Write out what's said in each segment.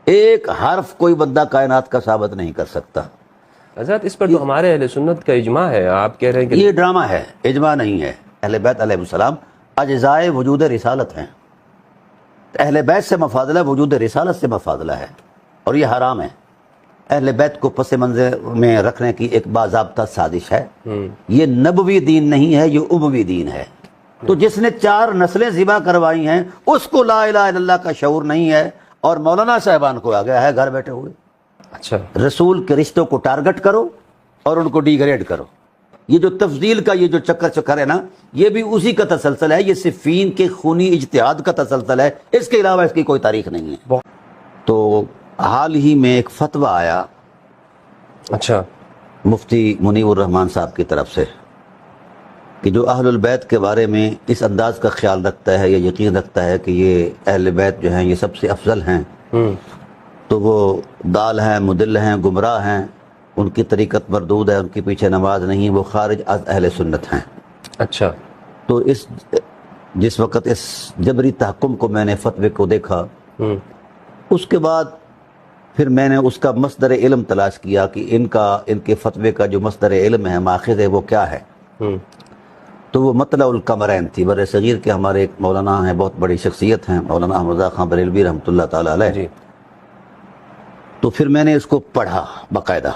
ایک حرف کوئی بندہ کائنات کا ثابت نہیں کر سکتا. حضرت اس پر تو ہمارے اہل سنت کا اجماع ہے. آپ کہہ رہے ہیں کہ یہ ڈرامہ ہے، اجماع نہیں ہے. اہل بیت علیہ السلام اجزائے وجود رسالت ہیں. اہل بیت سے مفاضلہ وجود رسالت سے مفاضلہ ہے، اور یہ حرام ہے. اہل بیت کو پس منظر میں رکھنے کی ایک باضابطہ سازش ہے. یہ نبوی دین نہیں ہے، یہ اموی دین ہے. تو جس نے 4 نسلیں ذبح کروائی ہیں اس کو لا الہ الا اللہ کا شعور نہیں ہے، اور مولانا صاحبان کو آ گیا ہے گھر بیٹھے ہوئے. اچھا، رسول کے رشتوں کو ٹارگٹ کرو اور ان کو ڈی گریڈ کرو. یہ جو تفضیل کا یہ جو چکر ہے نا، یہ بھی اسی کا تسلسل ہے. یہ صفین کے خونی اجتہاد کا تسلسل ہے، اس کے علاوہ اس کی کوئی تاریخ نہیں ہے. تو حال ہی میں ایک فتویٰ آیا اچھا، مفتی منیر الرحمان صاحب کی طرف سے کہ جو اہل البیت کے بارے میں اس انداز کا خیال رکھتا ہے یا یقین رکھتا ہے کہ یہ اہل بیت جو ہیں یہ سب سے افضل ہیں، تو وہ ضال ہیں، مضل ہیں، گمراہ ہیں، ان کی طریقت مردود ہے، ان کے پیچھے نماز نہیں، وہ خارج از اہل سنت ہیں. اچھا. تو جس وقت اس جبری تحکم کو میں نے فتوے کو دیکھا، اس کے بعد پھر میں نے اس کا مصدر علم تلاش کیا کہ ان کے فتوے کا جو مصدر علم ہے، ماخذ ہے، وہ کیا ہے. تو وہ مطلع القمرین تھی. بر صغیر کے ہمارے ایک مولانا ہیں، بہت بڑی شخصیت ہیں، مولانا احمد رضا خان بریلوی رحمۃ اللہ تعالی علیہ. جی. تو پھر میں نے اس کو پڑھا باقاعدہ،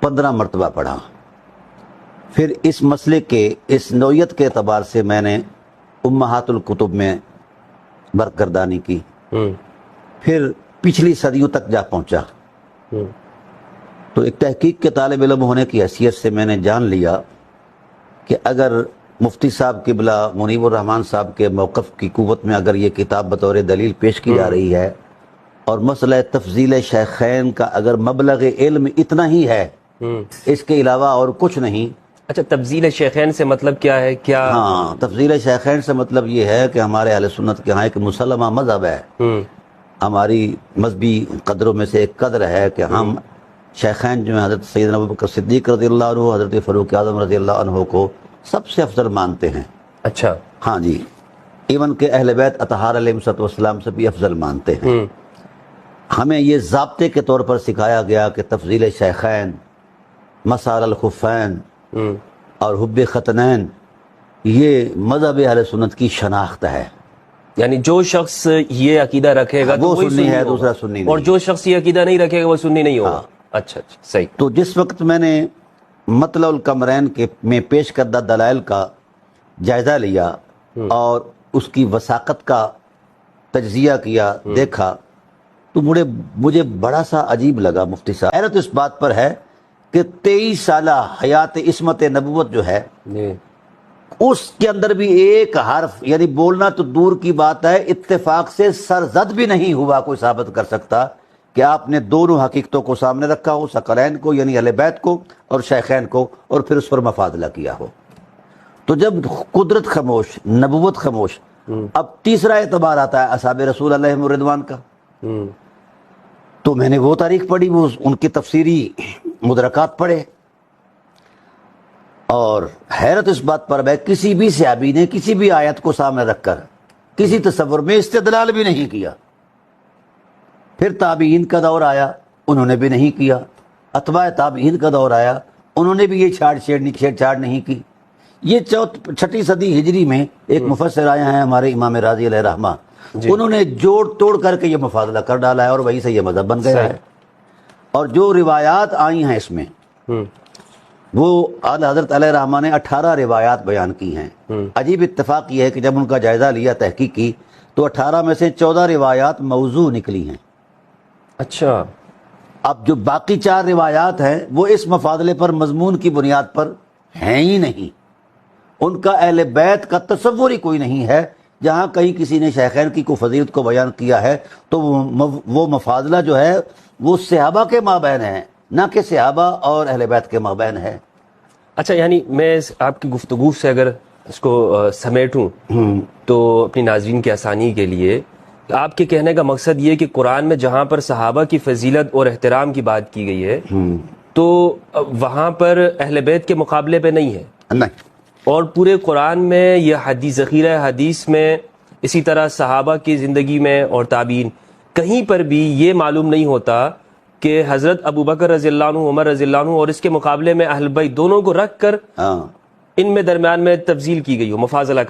15 مرتبہ پڑھا. پھر اس مسئلے کے اس نوعیت کے اعتبار سے میں نے امہات الکتب میں برگردانی کی. پھر پچھلی صدیوں تک جا پہنچا. تو ایک تحقیق کے طالب علم ہونے کی حیثیت سے میں نے جان لیا کہ اگر مفتی صاحب قبلہ منیب الرحمان صاحب کے موقف کی قوت میں اگر یہ کتاب بطور دلیل پیش کی جا رہی ہے، اور مسئلہ تفضیل شیخین کا اگر مبلغ علم اتنا ہی ہے، اس کے علاوہ اور کچھ نہیں. اچھا، تفضیل شیخین سے مطلب کیا ہے؟ کیا؟ ہاں، تفضیل شیخین سے مطلب یہ ہے کہ ہمارے اہل سنت کے ہاں ایک مسلمہ مذہب ہے. ہماری مذہبی قدروں میں سے ایک قدر ہے کہ ہم شیخین جو ہیں حضرت سیدنا ابوبکر صدیق رضی اللہ عنہ، حضرت فاروق اعظم رضی اللہ عنہ کو سب سے افضل مانتے ہیں. اچھا. ہاں جی، ایون کہ اہل بیت اطہار علیہ السلام سے بھی افضل مانتے ہیں. ہمیں یہ ضابطے کے طور پر سکھایا گیا کہ تفضیل شیخین، مسال الخفین اور حب ختنین یہ مذہب اہل سنت کی شناخت ہے. یعنی جو شخص یہ عقیدہ رکھے گا وہ تو سنی ہے، دوسرا سنی نہیں. اور جو شخص یہ عقیدہ نہیں رکھے گا وہ سنی نہیں ہوگا. اچھا، صحیح. تو جس وقت میں نے مطلع القمرین میں پیش کردہ دلائل کا جائزہ لیا اور اس کی وثاقت کا تجزیہ کیا، دیکھا، تو مجھے بڑا سا عجیب لگا مفتی صاحب. حیرت اس بات پر ہے کہ 23 سالہ حیات عصمت نبوت جو ہے، اس کے اندر بھی ایک حرف، یعنی بولنا تو دور کی بات ہے، اتفاق سے سرزد بھی نہیں ہوا کوئی ثابت کر سکتا کہ آپ نے دونوں حقیقتوں کو سامنے رکھا ہو، ثقلین کو یعنی اہل بیت کو اور شیخین کو، اور پھر اس پر مفاضلہ کیا ہو. تو جب قدرت خاموش، نبوت خاموش، اب تیسرا اعتبار آتا ہے اصحاب رسول علیہم الرضوان کا. تو میں نے وہ تاریخ پڑھی، وہ ان کی تفسیری مدرکات پڑھے، اور حیرت اس بات پر ہے کسی بھی صحابی نے کسی بھی آیت کو سامنے رکھ کر کسی تصور میں استدلال بھی نہیں کیا. پھر تابعین کا دور آیا، انہوں نے بھی نہیں کیا. اتباع تابعین کا دور آیا، انہوں نے بھی یہ چھیڑ چھاڑ نہیں کی. یہ 6 صدی ہجری میں ایک مفسر آئے ہیں ہمارے امام راضی علیہ رحمہ، انہوں نے جوڑ توڑ کر کے یہ مفاضلہ کر ڈالا ہے، اور وہی سے یہ مذہب بن گیا ہے. اور جو روایات آئی ہیں اس میں، وہ اعلیٰ حضرت علیہ رحمہ نے 18 روایات بیان کی ہیں. عجیب اتفاق یہ ہے کہ جب ان کا جائزہ لیا، تحقیق کی، تو 18 میں سے 14 روایات موضوع نکلی ہیں. اچھا. اب جو باقی 4 روایات ہیں وہ اس مفاضلے پر مضمون کی بنیاد پر ہیں ہی نہیں. ان کا اہل بیت کا تصور ہی کوئی نہیں ہے. جہاں کہیں کسی نے شیخین کی کوئی فضیلت کو بیان کیا ہے تو وہ مفاضلہ جو ہے وہ صحابہ کے مابین ہے، نہ کہ صحابہ اور اہل بیت کے مابین ہے. اچھا، یعنی میں آپ کی گفتگو سے اگر اس کو سمیٹوں تو اپنی ناظرین کی آسانی کے لیے، آپ کے کہنے کا مقصد یہ کہ قرآن میں جہاں پر صحابہ کی فضیلت اور احترام کی بات کی گئی ہے تو وہاں پر اہل بیت کے مقابلے پہ نہیں ہے. نہیں. اور پورے قرآن میں یہ حدیث، ذخیرہ حدیث میں اسی طرح صحابہ کی زندگی میں اور تابعین کہیں پر بھی یہ معلوم نہیں ہوتا کہ حضرت ابو بکر رضی اللہ عنہ، عمر رضی اللہ عنہ اور اس کے مقابلے میں اہل بیت دونوں کو رکھ کر ان میں درمیان میں تفضیل کی گئی ہو، مفاضلہ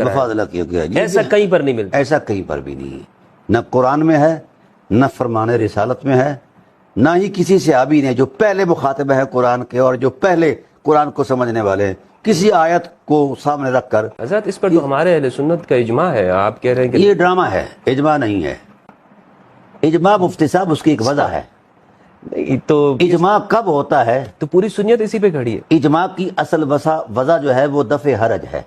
کیا گیا، ایسا کہیں پر نہیں ملتا، ایسا کہیں پر بھی نہیں ہے، نہ قرآن میں ہے، نہ فرمان رسالت میں ہے، نہ ہی کسی صحابی نے جو پہلے مخاطب ہیں قرآن کے اور جو پہلے قرآن کو سمجھنے والے ہیں، کسی آیت کو سامنے رکھ کر۔ حضرت اس پر تو ہمارے اہل سنت کا اجماع ہے، آپ کہہ رہے ہیں کہ یہ ڈرامہ ہے، اجماع نہیں ہے۔ اجماع مفتی صاحب اس کی ایک وجہ ہے۔ تو اجماع کب ہوتا ہے؟ تو پوری سنت اسی پہ کھڑی ہے۔ اجماع کی اصل وجہ جو ہے وہ دفع حرج ہے،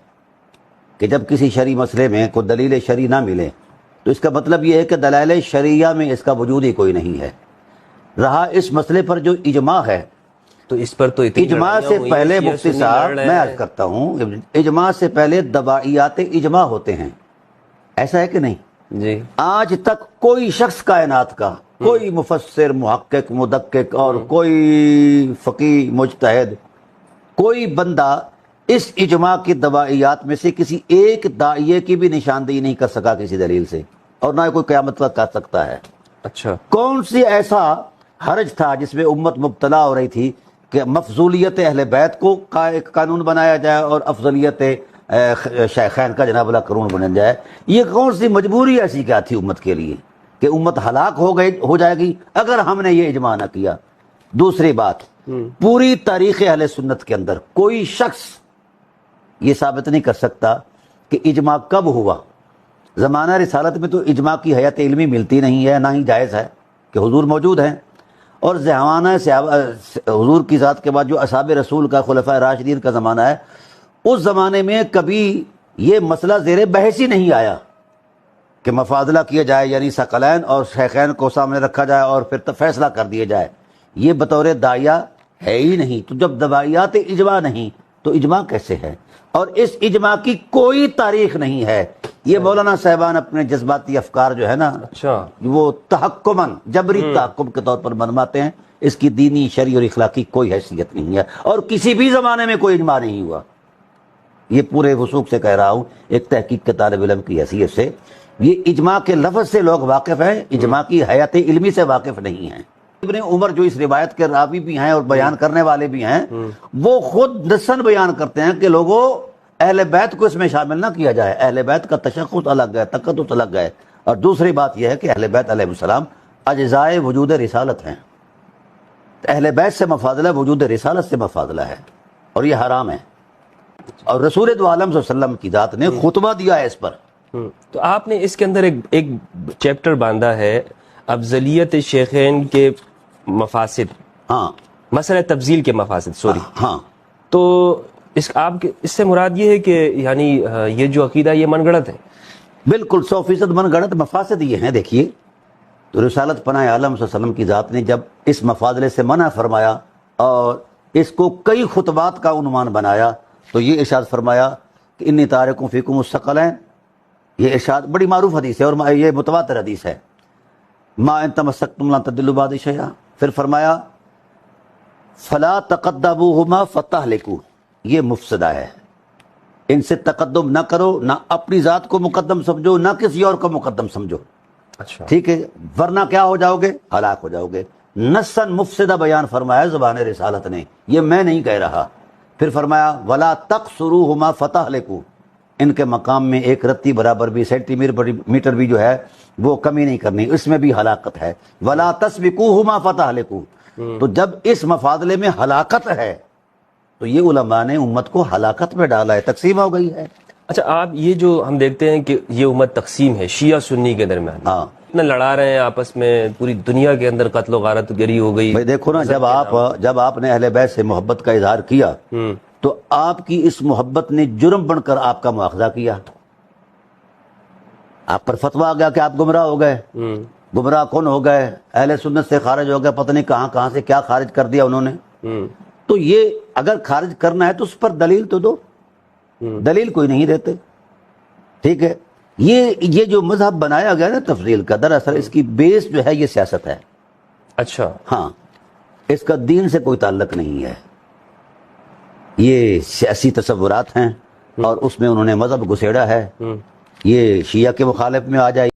کہ جب کسی شرعی مسئلے میں کوئی دلیل شرعی نہ ملے تو اس کا مطلب یہ ہے کہ دلائل شرعیہ میں اس کا وجود ہی کوئی نہیں ہے۔ رہا اس مسئلے پر جو اجماع ہے، تو اس پر تو اجماع سے پہلے مفتی صاحب میں عرض کرتا ہوں، اجماع سے پہلے دبائیات اجماع ہوتے ہیں، ایسا ہے کہ نہیں؟ جی، آج تک کوئی شخص کائنات کا، کوئی مفسر، محقق، مدقق اور کوئی فقیہ، مجتہد، کوئی بندہ اس اجماع کی دبائیات میں سے کسی ایک داعیے کی بھی نشاندہی نہیں کر سکا کسی دلیل سے، اور نہ کوئی قیامت تک کر سکتا ہے۔ اچھا، کون سی ایسا حرج تھا جس میں امت مبتلا ہو رہی تھی کہ مفضولیت اہل بیت کو قانون بنایا جائے اور افضلیت شیخین کا جناب اللہ قانون بنا جائے؟ یہ کون سی مجبوری ایسی کیا تھی امت کے لیے کہ امت ہلاک ہو جائے گی اگر ہم نے یہ اجماع نہ کیا؟ دوسری بات، پوری تاریخ اہل سنت کے اندر کوئی شخص یہ ثابت نہیں کر سکتا کہ اجماع کب ہوا۔ زمانہ رسالت میں تو اجماع کی حیات علمی ملتی نہیں ہے، نہ ہی جائز ہے کہ حضور موجود ہیں، اور زمانہ حضور کی ذات کے بعد جو اصحاب رسول کا، خلفائے راشدین کا زمانہ ہے، اس زمانے میں کبھی یہ مسئلہ زیر بحث ہی نہیں آیا کہ مفاضلہ کیا جائے، یعنی ثقلین اور شیخین کو سامنے رکھا جائے اور پھر فیصلہ کر دیا جائے۔ یہ بطور داعیہ ہے ہی نہیں۔ تو جب دبائیات اجماع نہیں تو اجماع کیسے ہے؟ اور اس اجماع کی کوئی تاریخ نہیں ہے۔ یہ مولانا صاحبان اپنے جذباتی افکار جو ہے نا، اچھا، وہ تحکماً جبری تحکم کے طور پر منواتے ہیں، اس کی دینی، شرعی اور اخلاقی کوئی حیثیت نہیں ہے، اور کسی بھی زمانے میں کوئی اجماع نہیں ہوا۔ یہ پورے وثوق سے کہہ رہا ہوں، ایک تحقیق کے طالب علم کی حیثیت سے۔ یہ اجماع کے لفظ سے لوگ واقف ہیں، اجماع کی حیات علمی سے واقف نہیں ہیں۔ ابن عمر جو اس روایت کے راوی بھی ہیں اور بیان کرنے والے بھی ہیں، وہ خود نصاً بیان کرتے ہیں کہ لوگوں، اہل بیت کو اس میں شامل نہ کیا جائے، اہل بیت کا تشخص الگ ہے، تقدس الگ ہے، اور دوسری بات یہ ہے کہ اہل بیت علیہ السلام اجزائے وجود رسالت ہیں۔ اہل بیت سے مفاضلہ وجود رسالت سے مفاضلہ ہے، اور یہ حرام ہے، اور رسول دو عالم صلی اللہ علیہ وسلم کی ذات نے خطبہ دیا ہے اس پر۔ تو آپ نے اس کے اندر ایک چیپٹر باندھا ہے، افضلیت شیخین کے مفاسد، ہاں، مسئلہ تفضیل کے مفاسد، سوری۔ ہاں، تو اس سے مراد یہ ہے کہ یعنی یہ جو عقیدہ یہ من گڑت ہے؟ بالکل 100% من گڑت مفاسد یہ ہیں۔ دیکھیے، تو رسالت پناہ عالم صلی اللہ علیہ وسلم کی ذات نے جب اس مفاضلے سے منع فرمایا اور اس کو کئی خطبات کا عنوان بنایا، تو یہ ارشاد فرمایا کہ انی تارک فیکم الثقلین۔ یہ ارشاد بڑی معروف حدیث ہے اور یہ متواتر حدیث ہے، ما ان تمسکتم لن تضلوا بعد شیئا۔ پھر فرمایا فلا تقدموہما فتہلکوا، یہ مفسدہ ہے، ان سے تقدم نہ کرو، نہ اپنی ذات کو مقدم سمجھو، نہ کسی اور کو مقدم سمجھو، اچھا، ٹھیک ہے، ورنہ کیا ہو جاؤ گے؟ ہلاک ہو جاؤ گے۔ نصاً مفسدہ بیان فرمایا زبان رسالت نے، یہ میں نہیں کہہ رہا۔ پھر فرمایا ولا تقصروہما فتہلکوا، ان کے مقام میں ایک رتی برابر بھی، سینٹی میٹر بھی جو ہے وہ کمی نہیں کرنی، اس میں بھی ہلاکت ہے۔ ولا تسبقوہما فتہلکوا، تو جب اس مفاضلے میں ہلاکت ہے تو یہ علماء نے امت کو ہلاکت میں ڈالا ہے، تقسیم ہو گئی ہے۔ اچھا، آپ یہ جو ہم دیکھتے ہیں کہ یہ امت تقسیم ہے شیعہ سنی کے درمیان، ہاں، اتنا لڑا رہے ہیں آپس میں، پوری دنیا کے اندر قتل و غارت گری ہو گئی۔ بھائی دیکھو نا، جب آپ نے اہل بیت سے محبت کا اظہار کیا تو آپ کی اس محبت نے جرم بن کر آپ کا مواخذہ کیا، آپ پر فتویٰ آ گیا کہ آپ گمراہ ہو گئے، گمراہ کن ہو گئے، اہل سنت سے خارج ہو گئے، پتہ نہیں کہاں سے کیا خارج کر دیا انہوں نے۔ تو یہ اگر خارج کرنا ہے تو اس پر دلیل تو دو، دلیل کوئی نہیں دیتے، ٹھیک ہے۔ یہ جو مذہب بنایا گیا نا تفضیل کا، دراصل اس کی بیس جو ہے یہ سیاست ہے۔ اچھا، ہاں، اس کا دین سے کوئی تعلق نہیں ہے، یہ سیاسی تصورات ہیں اور اس میں انہوں نے مذہب گھسیڑا ہے۔ یہ شیعہ کے مخالف میں آ جائے